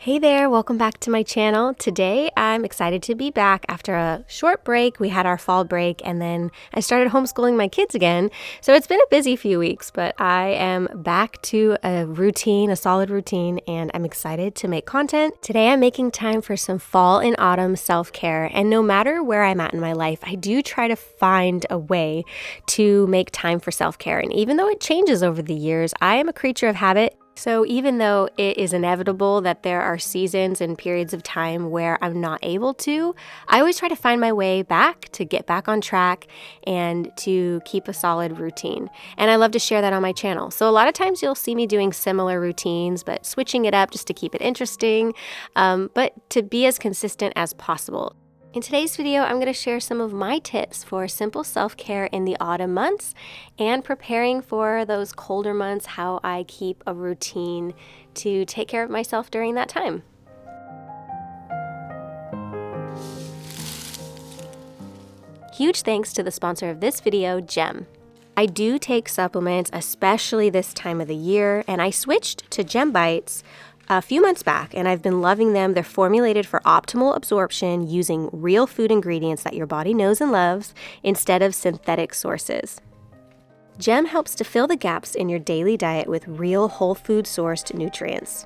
Hey there, welcome back to my channel. Today I'm excited to be back after a short break. We had our fall break and then I started homeschooling my kids again. So it's been a busy few weeks, but I am back to a routine, a solid routine, and I'm excited to make content. Today I'm making time for some fall and autumn self-care. And no matter where I'm at in my life, I do try to find a way to make time for self-care. And even though it changes over the years, I am a creature of habit. So even though it is inevitable that there are seasons and periods of time where I'm not able to, I always try to find my way back to get back on track and to keep a solid routine. And I love to share that on my channel. So a lot of times you'll see me doing similar routines, but switching it up just to keep it interesting, but to be as consistent as possible. In today's video, I'm going to share some of my tips for simple self-care in the autumn months and preparing for those colder months, how I keep a routine to take care of myself during that time. Huge thanks to the sponsor of this video, Gem. I do take supplements, especially this time of the year, and I switched to Gem Bites a few months back, and I've been loving them. They're formulated for optimal absorption using real food ingredients that your body knows and loves instead of synthetic sources. Gem helps to fill the gaps in your daily diet with real whole food sourced nutrients.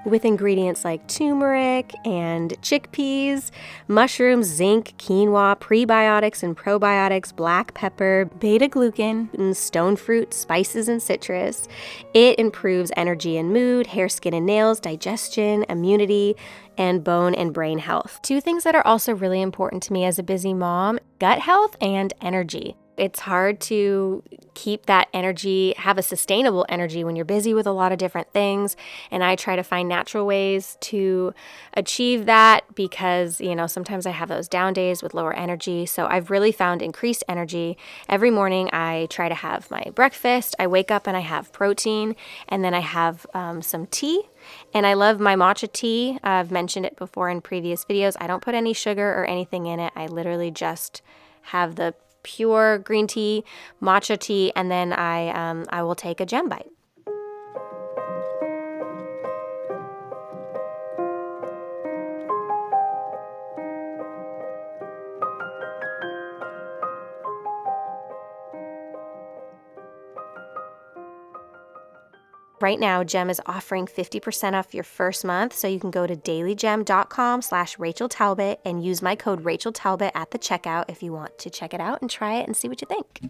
With ingredients like turmeric and chickpeas, mushrooms, zinc, quinoa, prebiotics and probiotics, black pepper, beta-glucan, and stone fruit, spices, and citrus. It improves energy and mood, hair, skin, and nails, digestion, immunity, and bone and brain health. Two things that are also really important to me as a busy mom: gut health and energy. It's hard to keep that energy, have a sustainable energy when you're busy with a lot of different things. And I try to find natural ways to achieve that because, sometimes I have those down days with lower energy. So I've really found increased energy. Every morning I try to have my breakfast. I wake up and I have protein, and then I have some tea. And I love my matcha tea. I've mentioned it before in previous videos. I don't put any sugar or anything in it. I literally just have the pure green tea, matcha tea, and then I will take a Gem Bite. Right now, Gem is offering 50% off your first month, so you can go to dailygem.com/Rachel Talbott and use my code Rachel Talbott at the checkout if you want to check it out and try it and see what you think.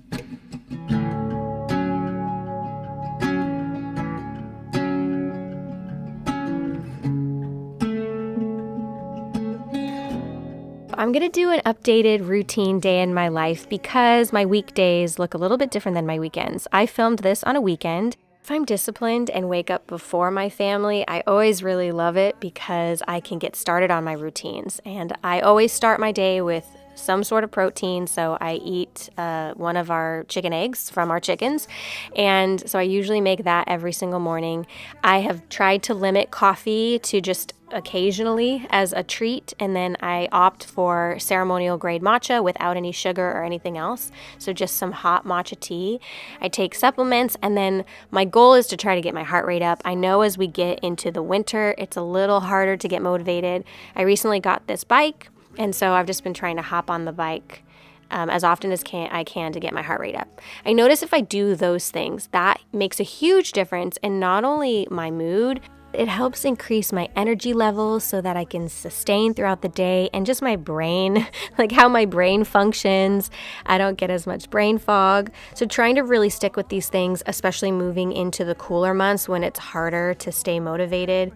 I'm going to do an updated routine day in my life because my weekdays look a little bit different than my weekends. I filmed this on a weekend. If I'm disciplined and wake up before my family, I always really love it because I can get started on my routines. And I always start my day with some sort of protein. So I eat one of our chicken eggs from our chickens. And so I usually make that every single morning. I have tried to limit coffee to just occasionally as a treat, and then I opt for ceremonial grade matcha without any sugar or anything else, so just some hot matcha tea. I take supplements, and then my goal is to try to get my heart rate up. I know as we get into the winter, it's a little harder to get motivated. I recently got this bike, and so I've just been trying to hop on the bike as often as I can to get my heart rate up. I notice if I do those things, that makes a huge difference in not only my mood, it helps increase my energy levels so that I can sustain throughout the day, and just my brain, like how my brain functions. I don't get as much brain fog. So trying to really stick with these things, especially moving into the cooler months when it's harder to stay motivated.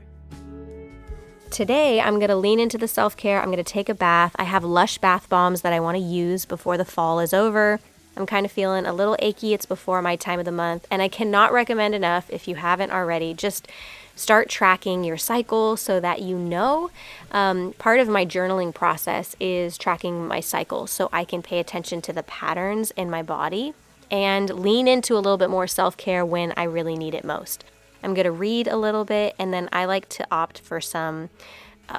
Today, I'm going to lean into the self-care. I'm going to take a bath. I have Lush bath bombs that I want to use before the fall is over. I'm kind of feeling a little achy. It's before my time of the month, and I cannot recommend enough, if you haven't already, just start tracking your cycle so that you know. Part of my journaling process is tracking my cycle so I can pay attention to the patterns in my body and lean into a little bit more self-care when I really need it most. I'm going to read a little bit, and then I like to opt for some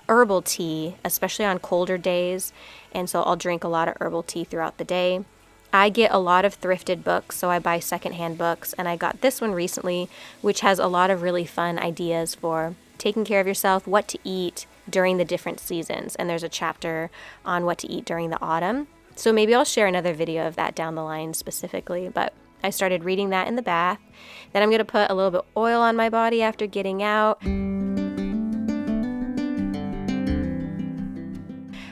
herbal tea, especially on colder days, and so I'll drink a lot of herbal tea throughout the day. I get a lot of thrifted books, so I buy secondhand books, and I got this one recently, which has a lot of really fun ideas for taking care of yourself, what to eat during the different seasons. And there's a chapter on what to eat during the autumn. So maybe I'll share another video of that down the line specifically, but I started reading that in the bath. Then I'm going to put a little bit of oil on my body after getting out.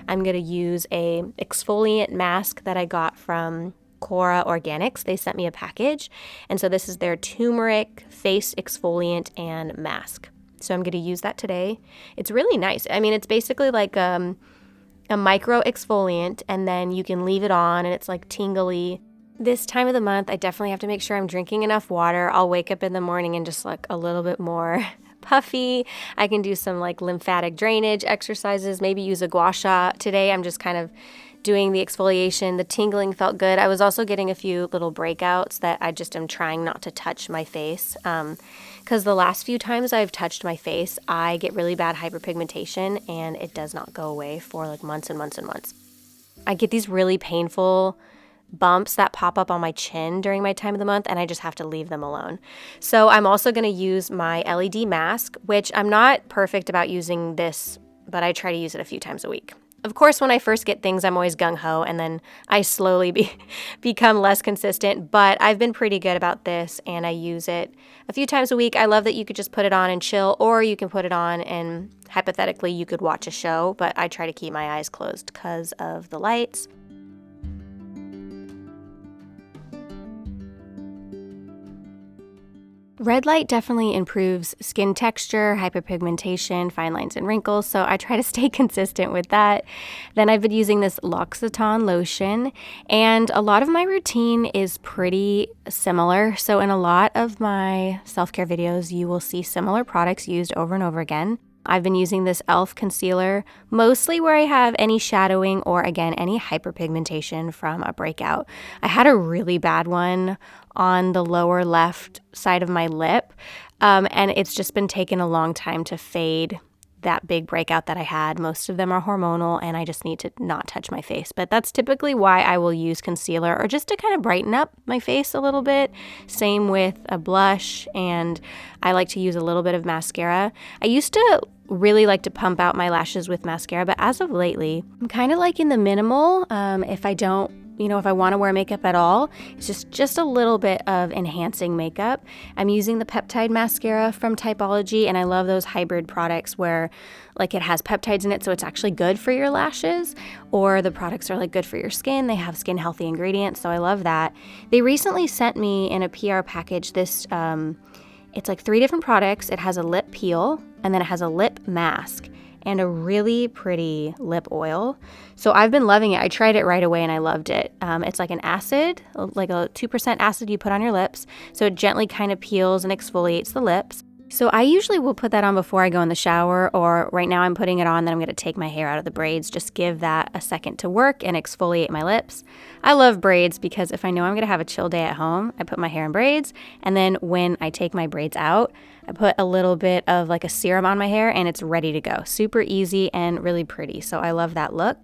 I'm going to use a exfoliant mask that I got from Cora Organics. They sent me a package. And so this is their turmeric face exfoliant and mask. So I'm going to use that today. It's really nice. I mean, it's basically like a micro exfoliant, and then you can leave it on and it's like tingly. This time of the month, I definitely have to make sure I'm drinking enough water. I'll wake up in the morning and just look a little bit more puffy. I can do some like lymphatic drainage exercises, maybe use a gua sha. Today I'm just kind of doing the exfoliation. The tingling felt good. I was also getting a few little breakouts that I just am trying not to touch my face. Because the last few times I've touched my face, I get really bad hyperpigmentation and it does not go away for like months and months and months. I get these really painful bumps that pop up on my chin during my time of the month, and I just have to leave them alone. So I'm also going to use my LED mask, which I'm not perfect about using this, but I try to use it a few times a week. Of course, when I first get things, I'm always gung-ho, and then I slowly become less consistent, but I've been pretty good about this, and I use it a few times a week. I love that you could just put it on and chill, or you can put it on and hypothetically you could watch a show, but I try to keep my eyes closed because of the lights. Red light definitely improves skin texture, hyperpigmentation, fine lines, and wrinkles, so I try to stay consistent with that. Then I've been using this L'Occitane lotion, and a lot of my routine is pretty similar. So in a lot of my self-care videos, you will see similar products used over and over again. I've been using this e.l.f. concealer mostly where I have any shadowing or, again, any hyperpigmentation from a breakout. I had a really bad one on the lower left side of my lip, and it's just been taking a long time to fade that big breakout that I had. Most of them are hormonal, and I just need to not touch my face. But that's typically why I will use concealer, or just to kind of brighten up my face a little bit. Same with a blush, and I like to use a little bit of mascara. I used to really like to pump out my lashes with mascara, but as of lately, I'm kind of liking the minimal. If I want to wear makeup at all, it's just a little bit of enhancing makeup. I'm using the peptide mascara from Typology, and I love those hybrid products where like it has peptides in it, so it's actually good for your lashes, or the products are like good for your skin. They have skin healthy ingredients, so I love that. They recently sent me in a PR package this, it's like 3 different products. It has a lip peel, and then it has a lip mask, and a really pretty lip oil. So I've been loving it. I tried it right away and I loved it. It's like an acid, like a 2% acid you put on your lips. So it gently kind of peels and exfoliates the lips. So I usually will put that on before I go in the shower, or right now I'm putting it on, then I'm going to take my hair out of the braids, just give that a second to work and exfoliate my lips. I love braids because if I know I'm going to have a chill day at home, I put my hair in braids, and then when I take my braids out, I put a little bit of like a serum on my hair and it's ready to go. Super easy and really pretty, so I love that look.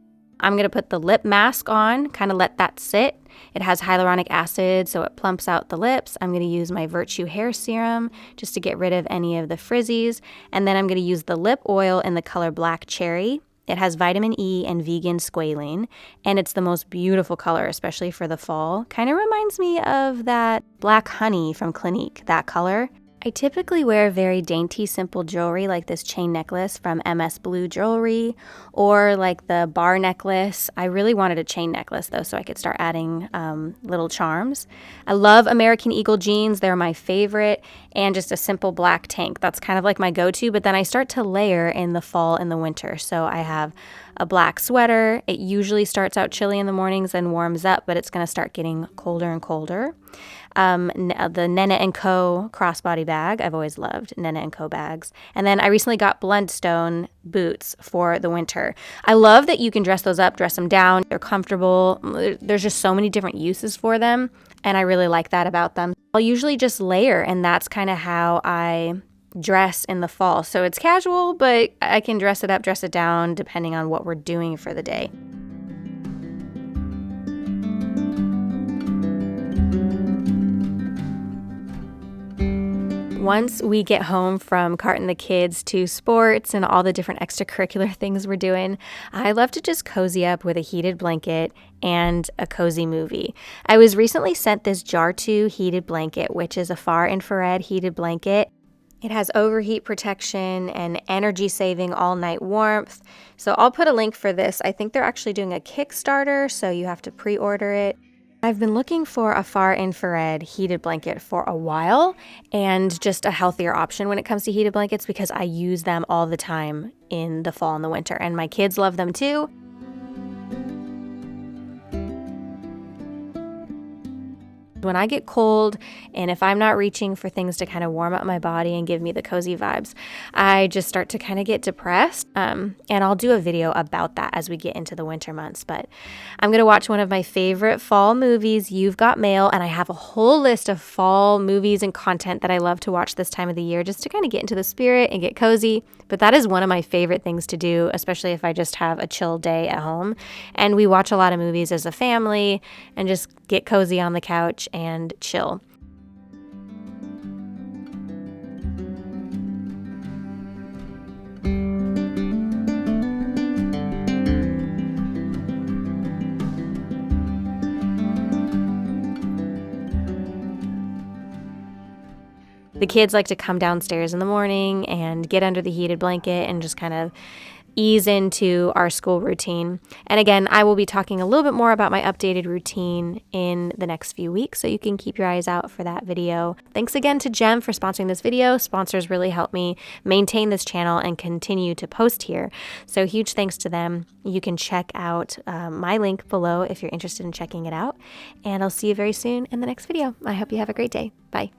I'm going to put the lip mask on, kind of let that sit. It has hyaluronic acid, so it plumps out the lips. I'm going to use my Virtue Hair Serum just to get rid of any of the frizzies. And then I'm going to use the lip oil in the color Black Cherry. It has vitamin E and vegan squalene, and it's the most beautiful color, especially for the fall. Kind of reminds me of that Black Honey from Clinique, that color. I typically wear very dainty, simple jewelry like this chain necklace from MS Blue Jewelry, or like the bar necklace. I really wanted a chain necklace though, so I could start adding little charms. I love American Eagle jeans. They're my favorite, and just a simple black tank. That's kind of like my go-to, but then I start to layer in the fall and the winter. So I have a black sweater. It usually starts out chilly in the mornings and warms up, but it's going to start getting colder and colder. The Nene & Co. crossbody bag. I've always loved Nene & Co. bags. And then I recently got Blundstone boots for the winter. I love that you can dress those up, dress them down. They're comfortable. There's just so many different uses for them, and I really like that about them. I'll usually just layer, and that's kind of how I dress in the fall. So it's casual, but I can dress it up, dress it down, depending on what we're doing for the day. Once we get home from carting the kids to sports and all the different extracurricular things we're doing, I love to just cozy up with a heated blanket and a cozy movie. I was recently sent this Jar 2 heated blanket, which is a far infrared heated blanket. It has overheat protection and energy saving all night warmth. So I'll put a link for this. I think they're actually doing a Kickstarter, so you have to pre-order it. I've been looking for a far infrared heated blanket for a while, and just a healthier option when it comes to heated blankets because I use them all the time in the fall and the winter, and my kids love them too. When I get cold and if I'm not reaching for things to kind of warm up my body and give me the cozy vibes, I just start to kind of get depressed. And I'll do a video about that as we get into the winter months. But I'm going to watch one of my favorite fall movies, You've Got Mail. And I have a whole list of fall movies and content that I love to watch this time of the year just to kind of get into the spirit and get cozy. But that is one of my favorite things to do, especially if I just have a chill day at home. And we watch a lot of movies as a family and just get cozy on the couch and chill. The kids like to come downstairs in the morning and get under the heated blanket and just kind of ease into our school routine. And again, I will be talking a little bit more about my updated routine in the next few weeks, so you can keep your eyes out for that video. Thanks again to Jem for sponsoring this video. Sponsors really help me maintain this channel and continue to post here. So huge thanks to them. You can check out my link below if you're interested in checking it out. And I'll see you very soon in the next video. I hope you have a great day. Bye.